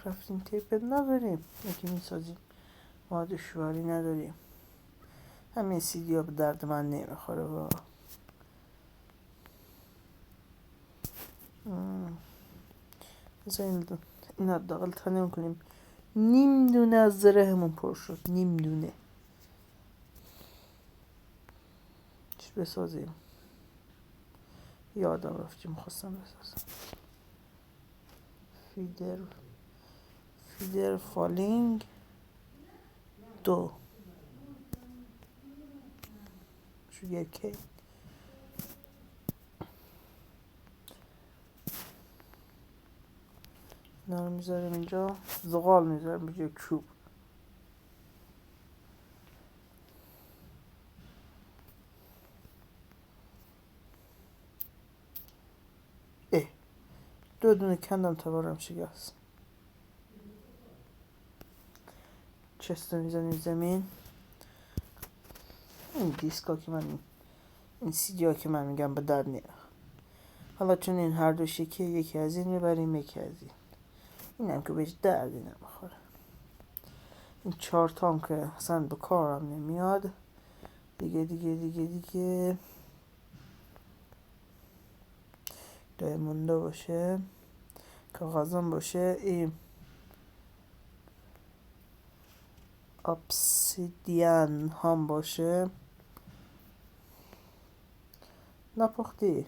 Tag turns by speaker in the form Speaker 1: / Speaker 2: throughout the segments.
Speaker 1: رفتیم تیپ نداریم، یکی میسازیم، ما دشواری نداریم. همین سیدی ها به درد من نمیخوره با بذاریم این حداقل تنیم کنیم. نیم دونه از زرهمون پر شد، نیم دونه. چی بسازیم؟ یادم رفت چی میخواستم بسازم. فیدر فالینگ 2 شوگر کین. اینا رو میذاریم اینجا، زغال میذاریم به جای چوب. دو دونه کندم تبارم شکست. چست رو میزنیم زمین. این دیسکا که من، این سیدی ها که من میگم به درد نمیخوره. حالا چون این هر دو شکیه، یکی از این میبریم یکی از این. این هم که بهش دردی نمیخوره. این 4 تام که اصلا به کارم نمیاد. دیگه دایمونده باشه، کاغذم باشه، این ابسیدیان هم باشه. نپختی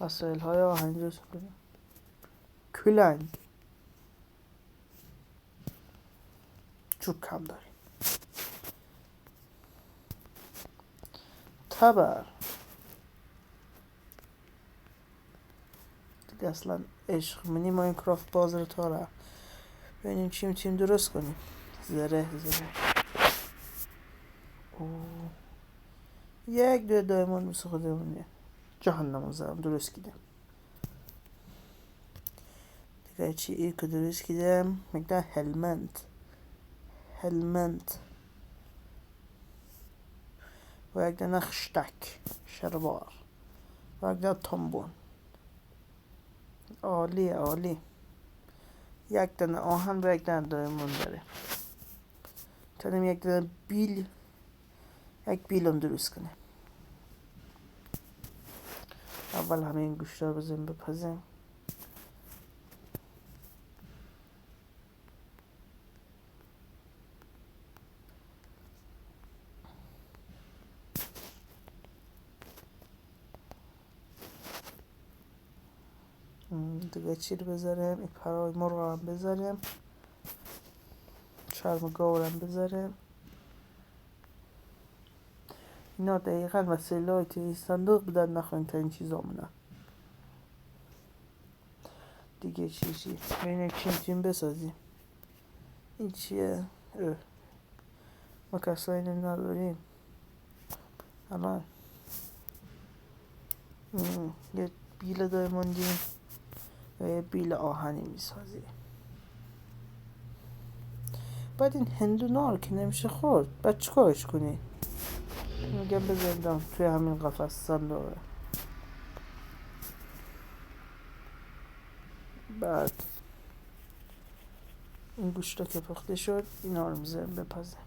Speaker 1: وسایل های آهنی رو کنیم. کلنگ چوب کم داریم. تبر دیگه اصلا عشق منی ماینکرافت بازر تاره. ببینیم چی میتونیم درست کنیم. زره یک دو دایمون مثل خودمونه. جهنم زدم درست کردم. دیگه چی ای که درست کردم میگه هلمنت و یک دانه خشتک شلوار و یک دانه تنبون. عالی. یک دانه آهن و یک دانه دایمون داره. تنم یک دانه یک بیلم درست کنه. اول همه این گوشت رو بزنیم بپزیم. دیگه چی رو بذاریم؟ این پرای مرغ هم بذاریم، چرم گاور هم بذاریم. اینا دقیقا وسیله های توی صندوق بدن نخواهیم تا این چیزا مونه. دیگه چی ببینیم چی میتونیم بسازیم. این چیه؟ ما کسایی نداریم الان. یه بیل دایموندیم و یه بیل آهنی میسازیم. بعد این هندونا رو که نمیشه خورد، بعد چیکارش کنی؟ میگم بذاریم توی همین قفس صندوقه. بعد این گوشتا که پخته شد اینا رو میذاریم بپزیم.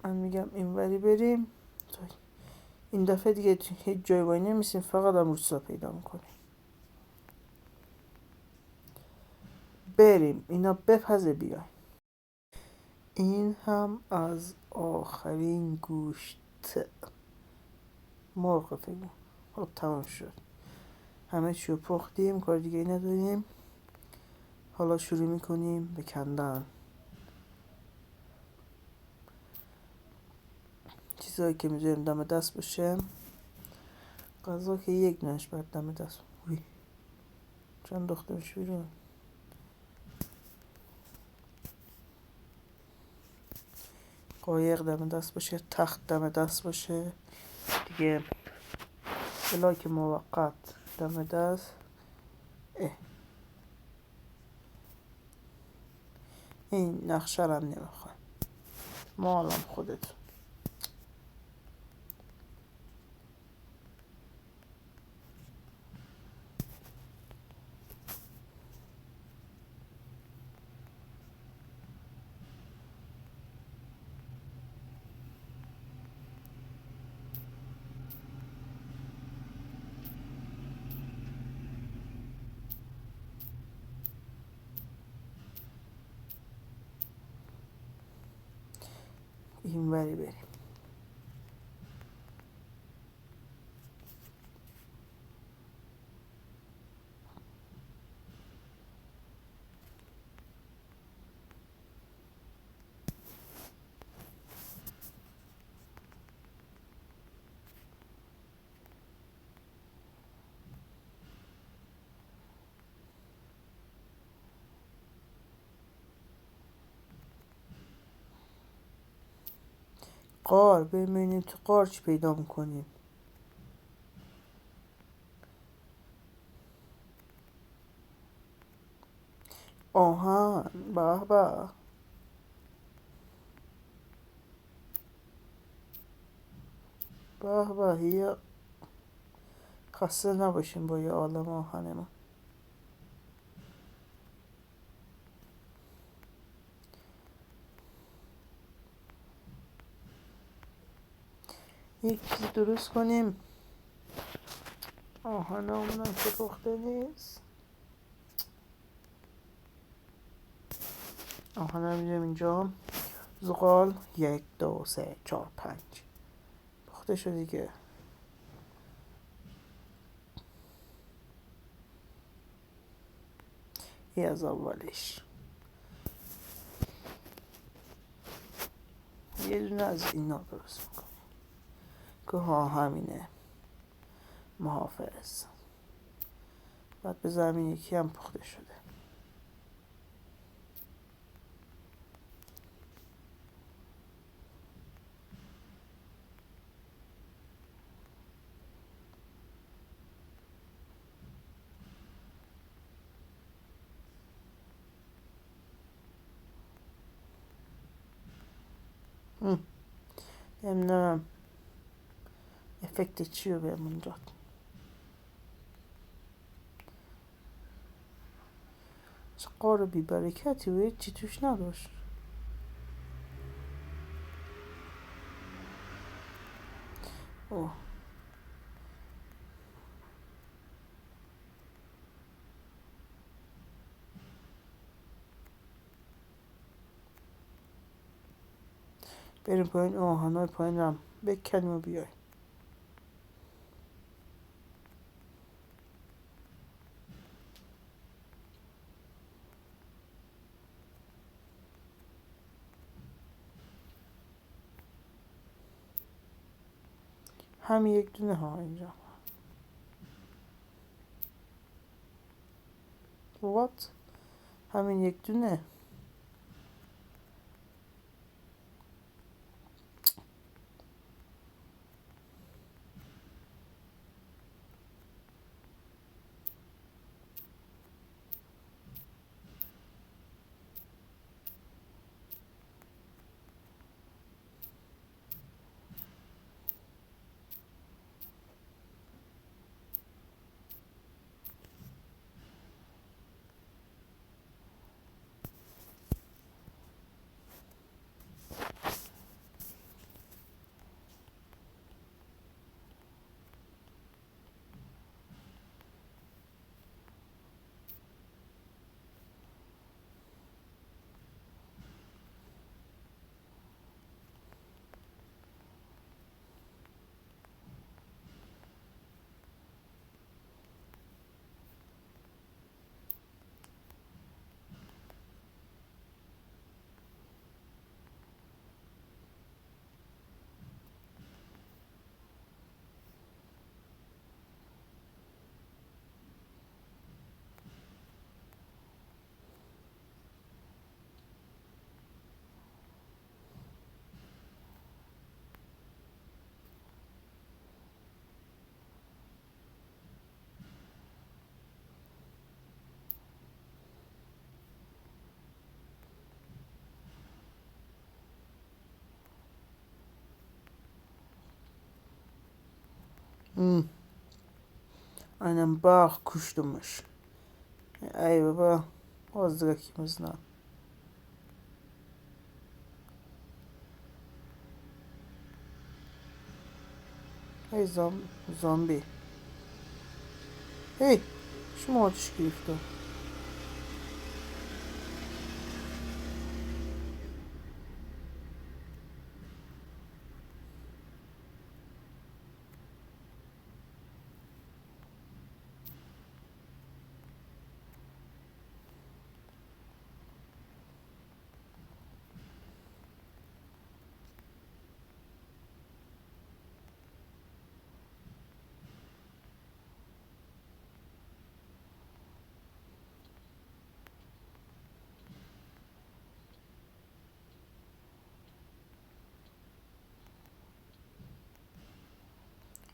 Speaker 1: من میگم اینوری بریم. این دفعه دیگه هیچ جای وای نمیسیم، فقط هم روستا پیدا میکنیم. بریم اینا بپزه بیایم. این هم از آخرین گوشت مرغ فکر. خب تمام شد. همه چی رو پختیم، کار دیگه نداریم. حالا شروع میکنیم به کندن. چیزایی که میذاریم دم دست باشه. غذا که یک نش باید دم دست. چند دخترش بیرون. قایق دم دست باشه، تخت دم دست باشه دیگه. بلاک موقت دم دست. این نقشه رو هم نمیخوام، مالم خودت. این وری بریم. قار ببینیم تو قار چی پیدا میکنیم. آهن، به به. به به، یا خسته نباشیم با یه عالم آهن ما. یک چیز درست کنیم. آهن همونم که پخته نیست. آهن هم میدونیم اینجا. زغال 1 2 3 4 5 پخته شد دیگه. این از اولش. یه دونه از اینا درست میکنم که ها همینه. محافظ. بعد بذارم این یکی هم پخته شده. نمیدونم افکت چی رو بهمون داد. چه قار بی برکتی و چی توش نداشت. اوه. بریم پایین، آهنای پایین هم بکنیم و بیای. همین یک دونه ها اینجا. What؟ همین یک دونه. Aynen bak kuşlamış. Ay baba. Azdık ikimizden. Hey zombi. Hey. Şu mu ateş gرفته.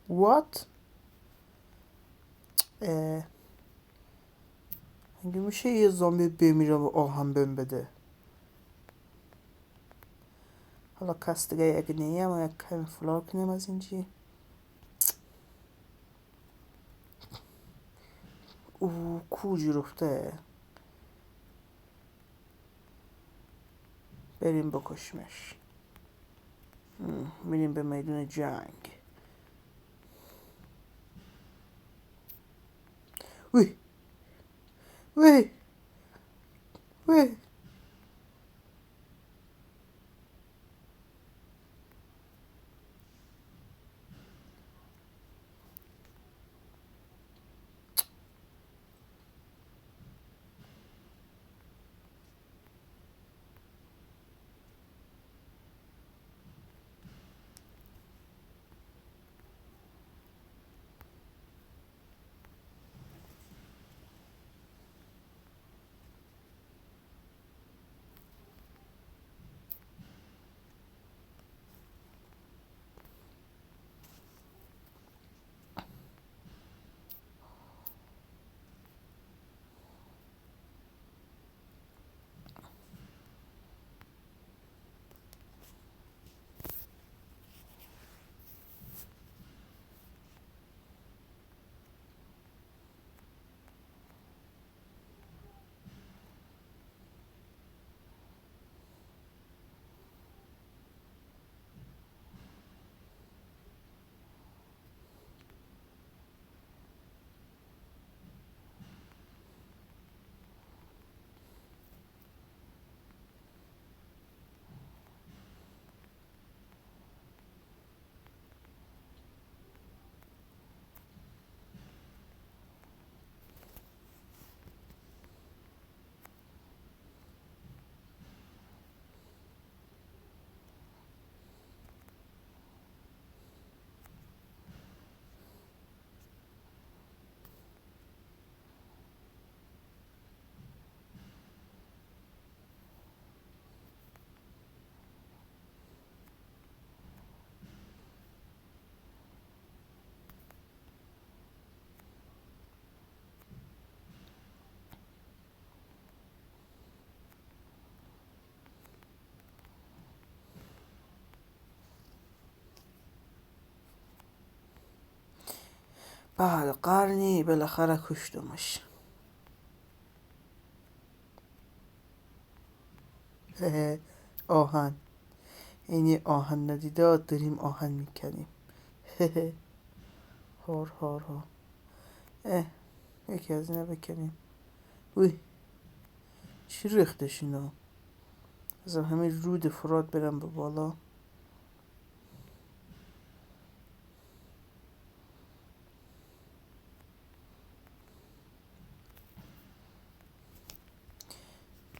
Speaker 1: What? گوشه یه زامبی بمیره و آهن بده. حالا کاستگاه اگه نیم و یک کمی فلار کنیم از اینجی. او کوجی رفته. بریم بکشمش. میریم به میدون جنگ. وی وی وی بعد قرنی بالاخره کشتمش. آهن. اینی آهن ندیده داریم آهن میکنیم. هار هار ها. یکی از اینا بکنیم. وی چی ریختش اینا؟ از همه رود فرات برم به بالا.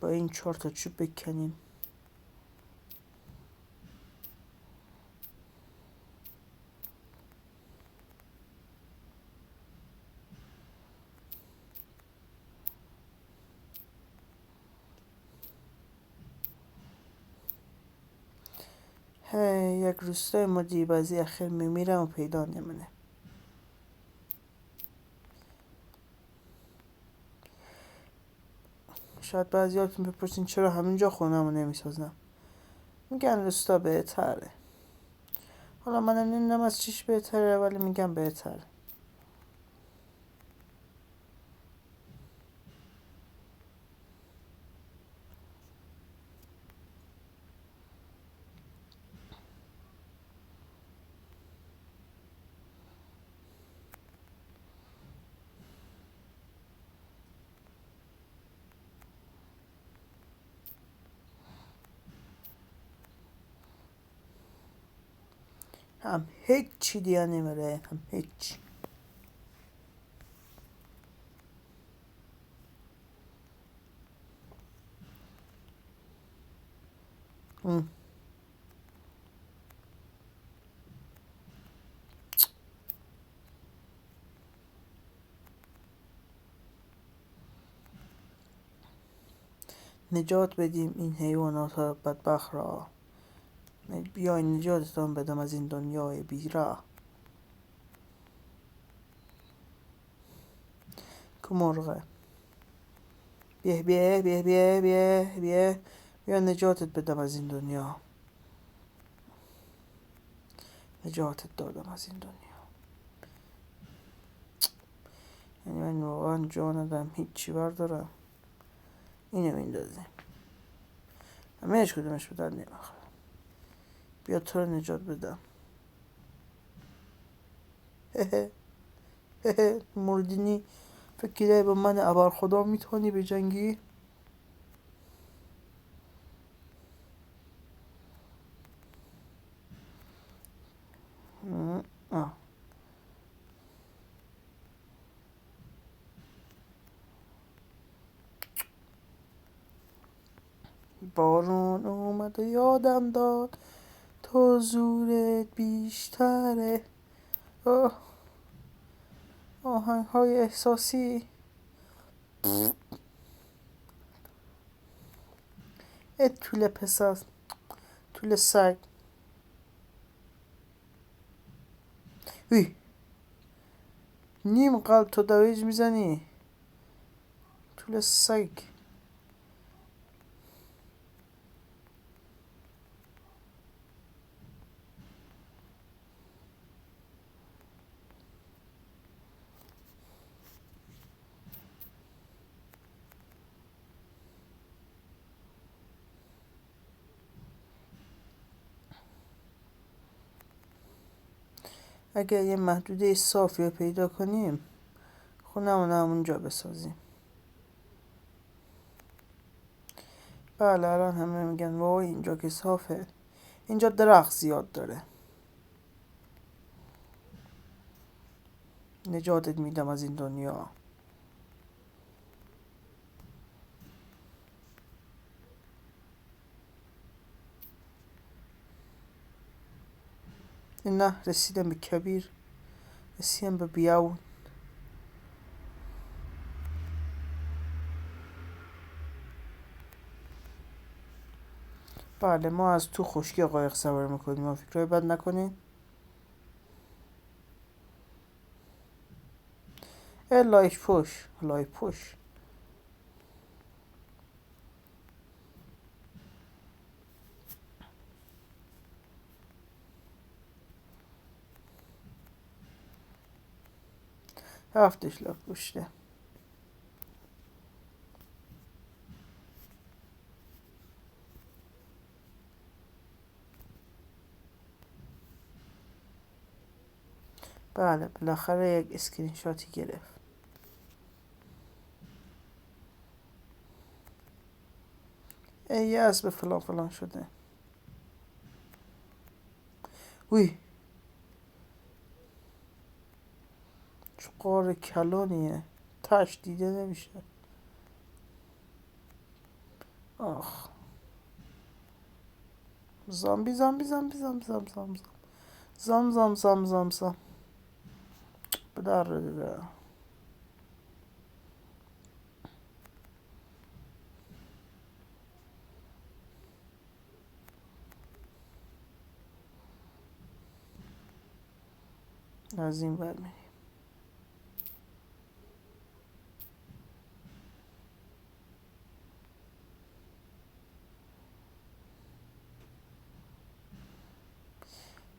Speaker 1: با این 4 تا چوب بکنیم. یک روستای ما دیبازی اخیر میمیرم و پیدا نمونه. شاید بعضیاتون بپرسین چرا همینجا خونمو نمیسازم. میگن روستا بهتره. حالا منم نمیدونم از چیش بهتره، ولی میگم بهتره. هم هیچی دیگه نمیره، هم هیچ. نجات بدیم این حیوانات بدبخت را. بیاین نجاتتان بدم از این دنیای بیراه. که مرغه بیه بیه بیه بیه بیه بیه. بیا نجاتت بدم از این دنیا. نجاتت دادم از این دنیا. یعنی من واقعا جا ندارم هیچی بردارم. اینو میندازیم. همه هیچ کدومش به در نمیخوره. بیا تو رو نجات بدم. مردینی فکر با من ابر خدا میتونی به جنگی؟ بارون اومد و یادم داد تو زورت بیشتره. آهنگ های احساسی. طول پسر، طول سگ. نیم قلب تو دویج میزنی. طول سگ. اگر یه محدوده صافی رو پیدا کنیم، خونمون همونجا بسازیم. بله الان همه میگن وای اینجا که صافه. اینجا درخت زیاد داره. نجاتت میدم از این دنیا. نه رسیدم به کبیر. رسیدم به بیاون. بله ما از تو خشکی قایق سوار میکنیم. ما فکرهای بد نکنین. لایک پوش، لایک پوش. هفتش لاک پوشته. بله بالاخره یک اسکرین شاتی گرفت. یه اسب فلان فلان شده. چه قار کلانیه. تش دیده نمیشه. آخ زامبی زامبی زامبی زام زام زام زام زام زام زام زام. به در دیگه. از این ور میریم.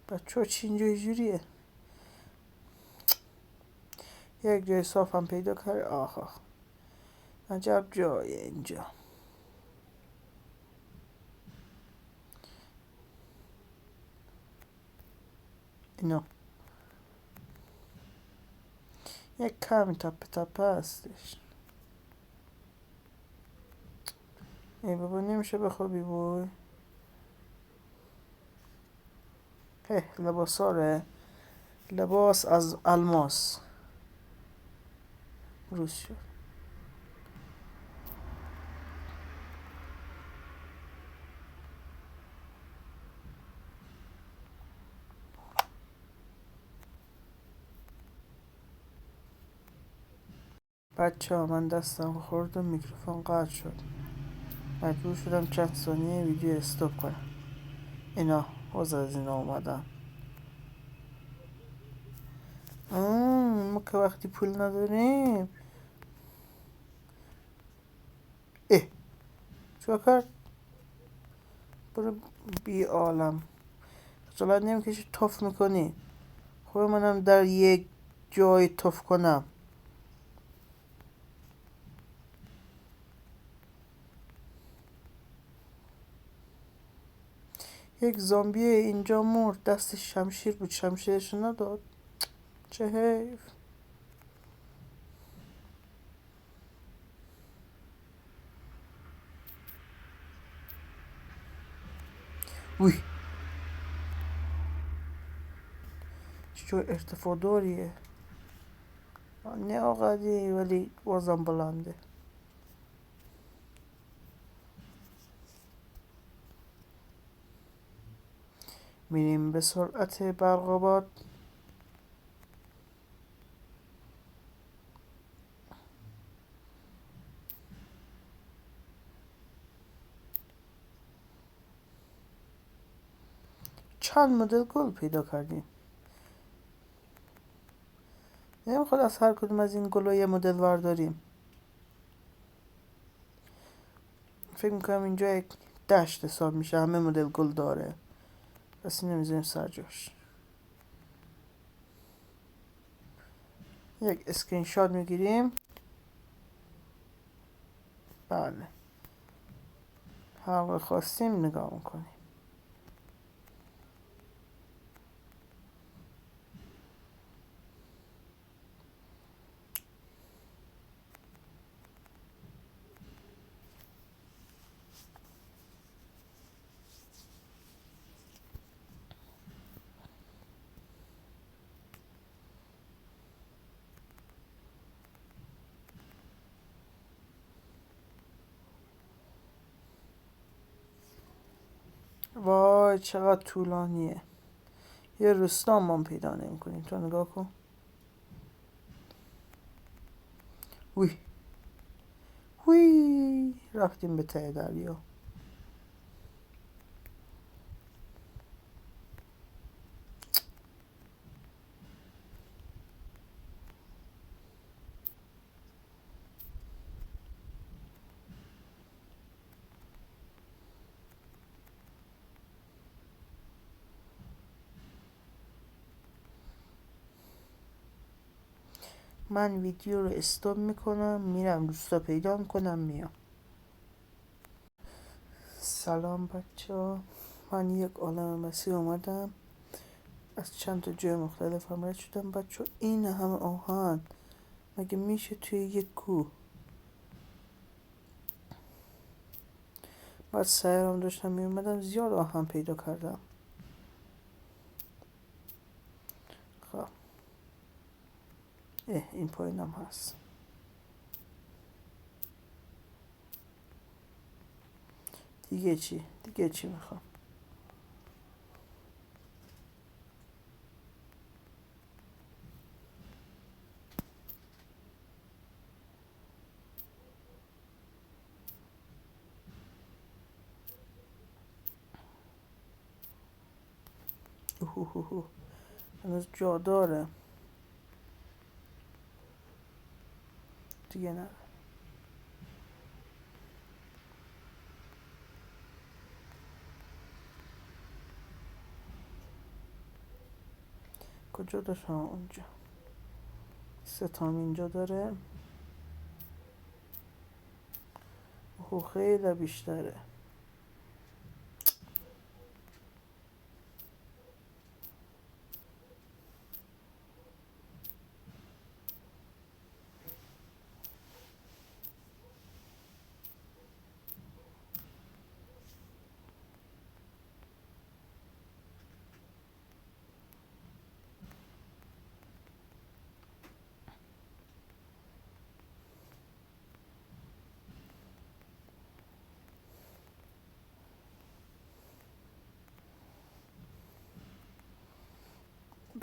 Speaker 1: بچه ها چی اینجا جوریه؟ یک جای صاف هم پیدا کرد. آها عجب جایه اینجا. اینو یک کمی تپه تپه هستش. ای بابا نمیشه بخوابی بوی. لباس ره. لباس از الماس روز شد. بچه ها من دستم خورد و میکروفون قطع شد. مجبور شدم چند ثانیه ویدیو استوب کنم. اینا باز از اینا اومدن. ما که وقتی پول نداریم. چوکر کرد؟ برو بی عالم. خجالت نمیکشی توف میکنی. خب منم در یک جای توف کنم. یک زامبی اینجا مرد، دستش شمشیر بود، شمشیرش نداد. چه حیف. وی چه ارتفاع داریه. نه آقادی ولی بازم بلنده. میریم به سرعت برقابات. چند مدل گل پیدا کردیم. نمیخواد از هر کدوم از این گل‌ها یه مدل ورداریم. فکر میکنم اینجا یک دشت حساب میشه، همه مدل گل داره، پس نمیذاریم سر جاش. یک اسکرین شات میگیریم. بله هر وقت خواستیم نگاه میکنیم. وای چقدر طولانیه. یه روستا ما پیدا نمیکنیم. تو نگاه کن. وی وی رفتیم به ته دریا. من ویدیو رو استاپ میکنم، میرم روستا پیدا میکنم، میام. سلام بچه ها، من یک عالم مسیح اومدم، از چند تا جای مختلف هم رد شدم. بچه این همه آهن مگه میشه توی یک کوه؟ بعد سیرم داشتم میومدم زیاد آهن پیدا کردم. خب این پایینم هست. دیگه چی میخوام؟ هنوز جا داره. دیگه نه. کجا داشت؟ اونجا 3 تا اینجا داره. اوه خیلی بیشتره.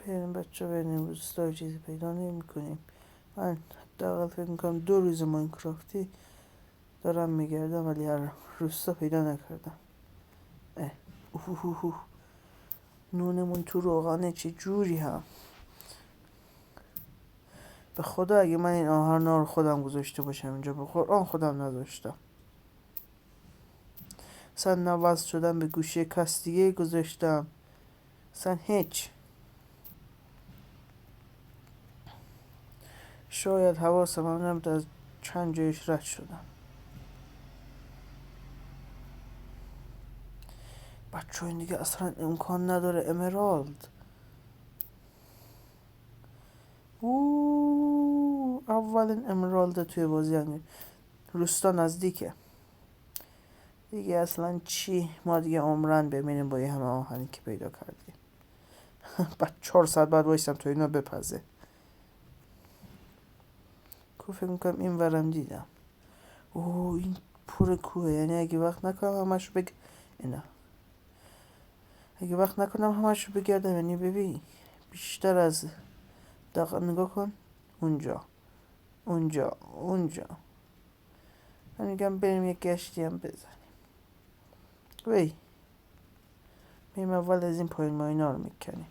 Speaker 1: بریم بچه بریم روستا چیزی پیدا نمی کنیم. من حداقل فکر میکنم 2 روز ماینکرافتی دارم میگردم ولی هر روستا پیدا نکردم. اوه نونمون تو روغانه چه جوری هم. به خدا اگه من این آهرنا رو خودم گذاشته باشم اینجا، به قرآن خودم نذاشتم. اصلا نوز شدم به گوشه کس دیگه گذاشتم، اصلا هیچ. شاید حواسم هم نبود، از چند جایش رد شدم. بچه این دیگه اصلا امکان نداره امرالد. اولین امرالد توی بازی هم. روستا نزدیکه دیگه. اصلا چی، ما دیگه عمرن ببینیم با یه همه آهنی که پیدا کردیم. بعد 4 ساعت بعد وایستم تو اینا بپزه. فکر میکنم این ورم دیدم. این پر کوه، یعنی اگه وقت نکنم همشو اینا اگه وقت نکنم همشو بگردم، یعنی ببین بیشتر از دقیقه نگاه کن. اونجا من میگم بریم یک گشتی هم بزنیم. بریم اول از این پایین ما اینا رو میکنیم.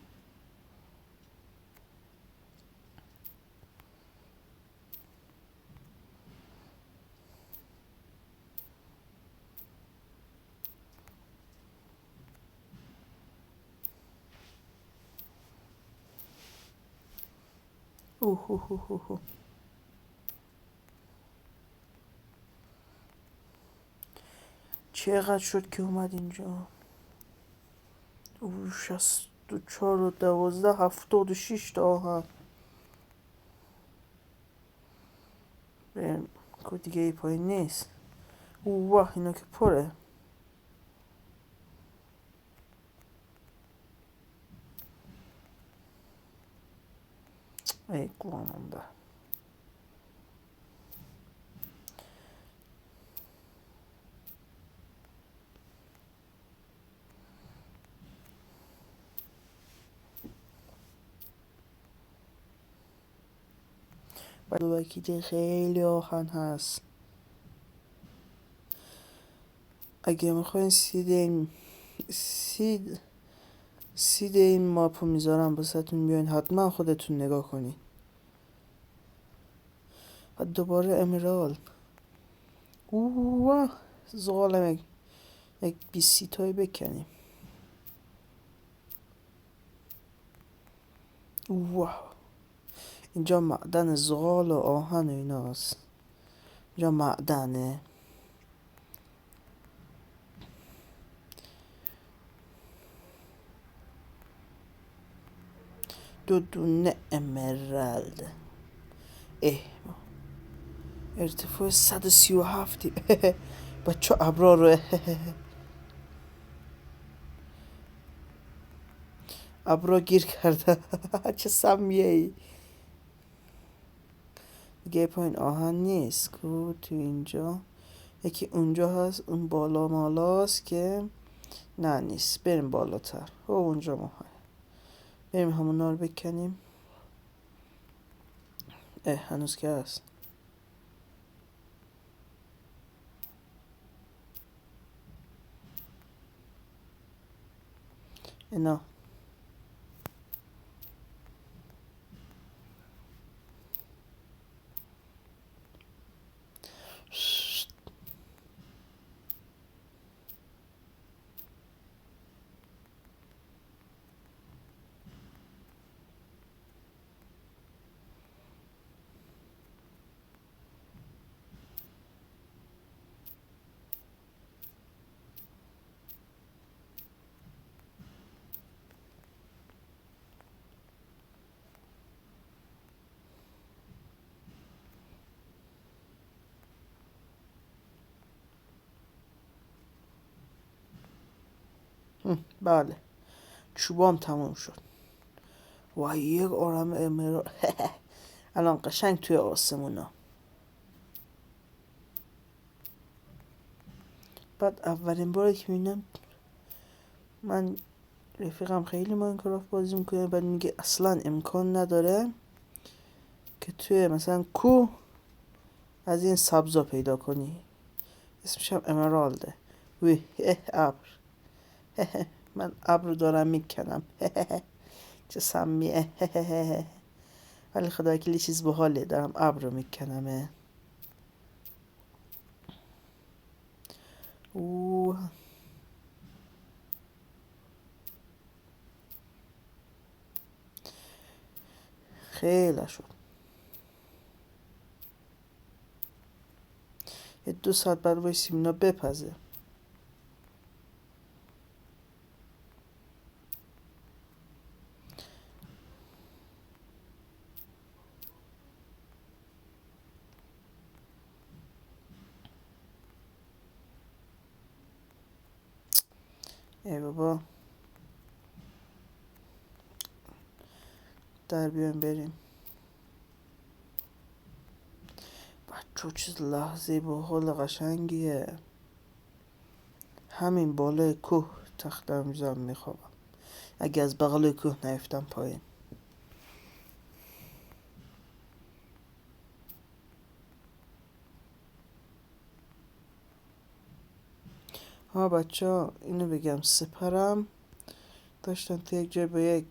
Speaker 1: اوه چقدر شد که اومد اینجا؟ 64 و 12 76 تا آهن. بریم که دیگه ای پایین نیست. واه اینا که پره. ای قوانونده. وکیده خیلی آهن هست. اگه میخواین سید این ماپو میذارم باستون، بیاین حتما خودتون نگاه کنین. دوباره امرال. اوه زغالم یک 20 تایی بکنیم. اوه اینجا معدن زغال و آهن و ایناست. اینجا معدنه. دونه امرالد. ارتفاع 137. بچه ابرا رو ابرا گیر کرده. چه سمیه ای. دیگه پایین آهن نیست کو تو اینجا. یکی اونجا هست، اون بالا مالاست که نه نیست. بریم بالاتر. اونجا ما بریم همونا رو بکنیم. هنوز که هست. اینا بله، چوبام تموم شد. وای یک آرام امرال الان قشنگ توی آسمونا. بعد اولین باری که میبینم من رفیقم خیلی ماینکرافت بازی میکنه، بعد میگه اصلا امکان نداره که توی مثلا کوه از این سبزا پیدا کنی. اسمش هم امرالده. وی ابر من ابر رو دارم میکنم چه سمیه ولی خدا وکیلی چیز باحاله، دارم ابر رو میکنم. اوه خیلی شد. یه 2 ساعت بعد وایسیم اینا بپزه. ای بابا در بیایم بریم. بچه چیز لحظه با حال قشنگیه. همین بالای کوه تختم میزم میخوابم اگه از بغل کوه نیفتم پایین. ها بچه ها اینو بگم، سپرم داشتن تو یک جای با یک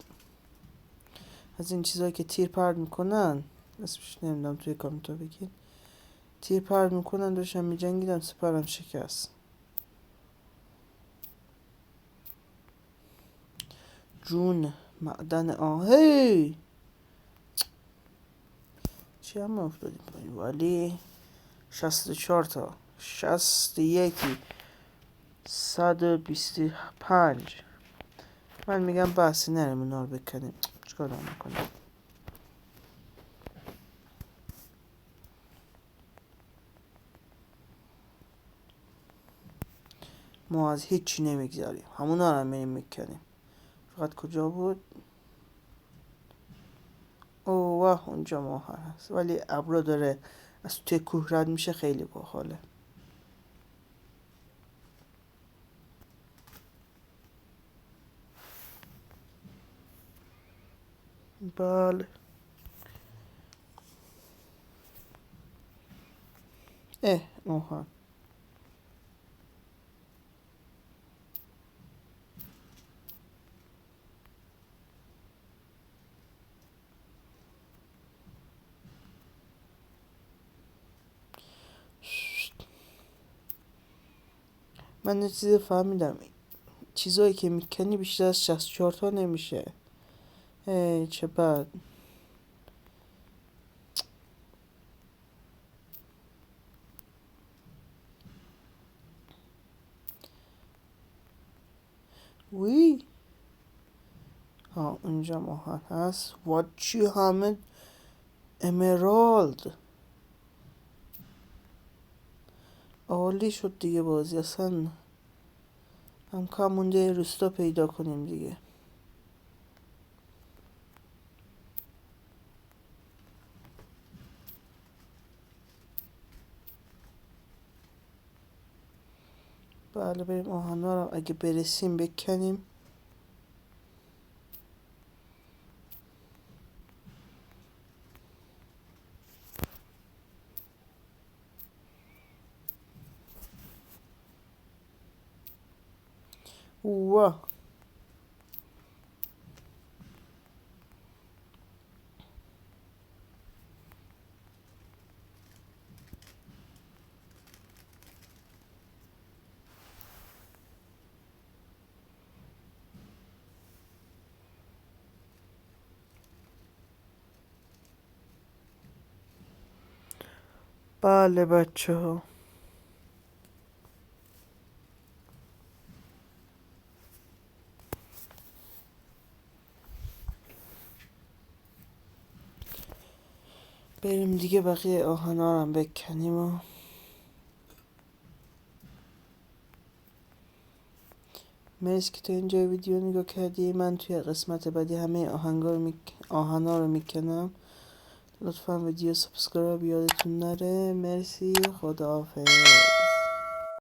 Speaker 1: از این چیزهایی که تیر پرد میکنن، اسمش نمیدونم توی کامنت ها بگین، تیر پرد میکنن، داشتن میجنگیدن، سپرم شکست. جون معدن آهی چی هم افتادیم پایین، ولی 64 تا 61 125. من میگم بحثی نرم اونا رو بکنیم، چیکار دارم میکنیم. ما از هیچی نمیگذاریم، همونا رو هم میریم میکنیم. فقط کجا بود؟ اوه اونجا ماهر هست، ولی ابرا داره از توی کوه رد میشه، خیلی باحاله. بله اوها من یه چیزی فهمیدم، چیزایی که میکنی بیشتر از 64 تا نمیشه. چه بد. وی اونجا ماهر هست. چی همه امرالد. عالی شد دیگه بازی، اصلا هم کم مونده روستا پیدا کنیم دیگه. بله بریم آهنا رو اگه برسیم بکنیم. اوه بله بچه ها بریم دیگه بقیه آهنا رو هم بکنیم مرسی که تا اینجا ویدیو نگاه کردی. من توی قسمت بعدی همه آهنا رو میکنم. لطفا ویدیو سابسکرایب یادتون نره. مرسی، خداحافظ.